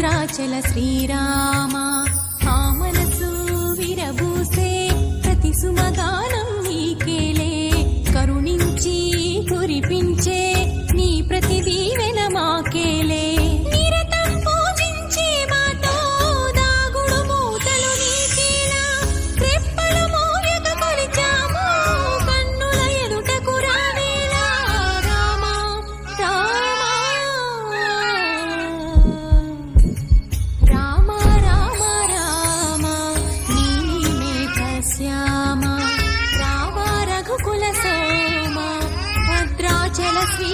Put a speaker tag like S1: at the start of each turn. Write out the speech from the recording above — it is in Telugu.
S1: భద్రాచల శ్రీరామ ఆ మనసు విరబూసే ప్రతి సుమగానం నీకేలే కరుణించి కురిపించే నీ ప్రతి దీవెన మాకేలే నిరతం పూజించే మాతో దాగుడు మూతలు నీకేలా రెప్పలు మోయక కొలిచాము కన్నుల ఎదుటకు రావేలా రామ రామ రామ రామ రామ నీమేఘ శ్యామ రామ రఘుకుల సోమ భద్రాచల శ్రీ